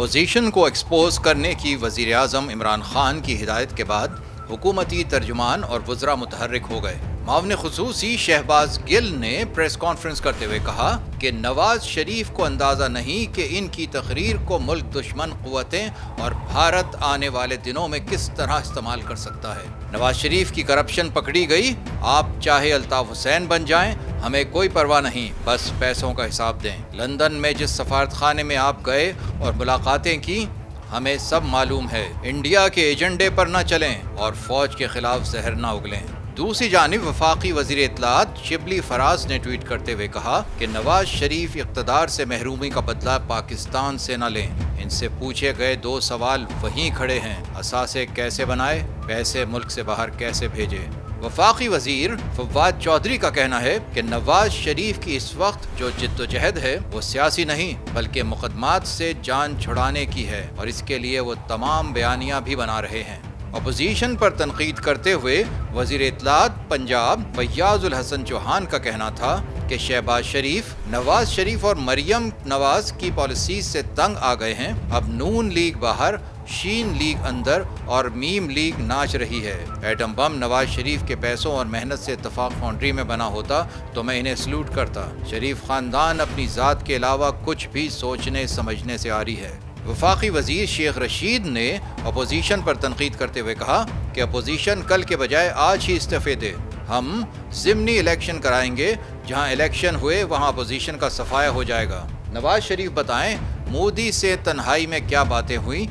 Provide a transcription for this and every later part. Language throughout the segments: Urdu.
اپوزیشن کو ایکسپوز کرنے کی وزیر اعظم عمران خان کی ہدایت کے بعد حکومتی ترجمان اور وزراء متحرک ہو گئے۔ معاون خصوصی شہباز گل نے پریس کانفرنس کرتے ہوئے کہا کہ نواز شریف کو اندازہ نہیں کہ ان کی تقریر کو ملک دشمن قوتیں اور بھارت آنے والے دنوں میں کس طرح استعمال کر سکتا ہے۔ نواز شریف کی کرپشن پکڑی گئی، آپ چاہے الطاف حسین بن جائیں، ہمیں کوئی پرواہ نہیں، بس پیسوں کا حساب دیں۔ لندن میں جس سفارت خانے میں آپ گئے اور ملاقاتیں کی، ہمیں سب معلوم ہے۔ انڈیا کے ایجنڈے پر نہ چلیں اور فوج کے خلاف زہر نہ اگلیں۔ دوسری جانب وفاقی وزیر اطلاعات شبلی فراز نے ٹویٹ کرتے ہوئے کہا کہ نواز شریف اقتدار سے محرومی کا بدلہ پاکستان سے نہ لیں۔ ان سے پوچھے گئے 2 سوال وہیں کھڑے ہیں، اثاثے کیسے بنائے، پیسے ملک سے باہر کیسے بھیجے۔ وفاقی وزیر فواد چودھری کا کہنا ہے کہ نواز شریف کی اس وقت جو جد و جہد ہے وہ سیاسی نہیں بلکہ مقدمات سے جان چھڑانے کی ہے، اور اس کے لیے وہ تمام بیانیاں بھی بنا رہے ہیں۔ اپوزیشن پر تنقید کرتے ہوئے وزیر اطلاعات پنجاب فیاض الحسن چوہان کا کہنا تھا کہ شہباز شریف، نواز شریف اور مریم نواز کی پالیسیز سے تنگ آ گئے ہیں۔ اب نون لیگ باہر، شین لیگ اندر اور میم لیگ ناچ رہی ہے۔ ایٹم بم نواز شریف کے پیسوں اور محنت سے اتفاق فاؤنڈری میں بنا ہوتا تو میں انہیں سلوٹ کرتا۔ شریف خاندان اپنی ذات کے علاوہ کچھ بھی سوچنے سمجھنے سے عاری ہے۔ وفاقی وزیر شیخ رشید نے اپوزیشن پر تنقید کرتے ہوئے کہا کہ اپوزیشن کل کے بجائے آج ہی استعفے دے۔ ہم ضمنی الیکشن کرائیں گے، جہاں الیکشن ہوئے وہاں اپوزیشن کا صفایا ہو جائے گا۔ نواز شریف بتائیں مودی سے تنہائی میں کیا باتیں ہوئیں؟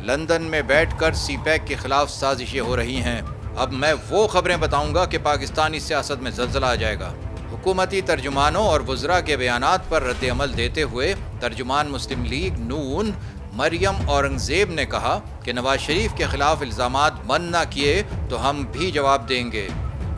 لندن میں بیٹھ کر سی پیک کے خلاف سازشیں ہو رہی ہیں۔ اب میں وہ خبریں بتاؤں گا کہ پاکستانی سیاست میں زلزلہ آ جائے گا۔ حکومتی ترجمانوں اور وزراء کے بیانات پر رد عمل دیتے ہوئے ترجمان مسلم لیگ نون مریم اورنگزیب نے کہا کہ نواز شریف کے خلاف الزامات بند نہ کیے تو ہم بھی جواب دیں گے۔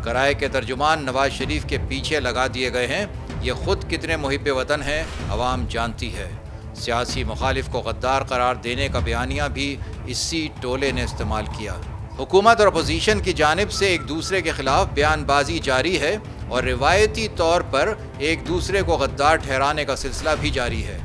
کرائے کے ترجمان نواز شریف کے پیچھے لگا دیے گئے ہیں، یہ خود کتنے محب وطن ہیں عوام جانتی ہے۔ سیاسی مخالف کو غدار قرار دینے کا بیانیہ بھی اسی ٹولے نے استعمال کیا۔ حکومت اور اپوزیشن کی جانب سے ایک دوسرے کے خلاف بیان بازی جاری ہے اور روایتی طور پر ایک دوسرے کو غدار ٹھہرانے کا سلسلہ بھی جاری ہے۔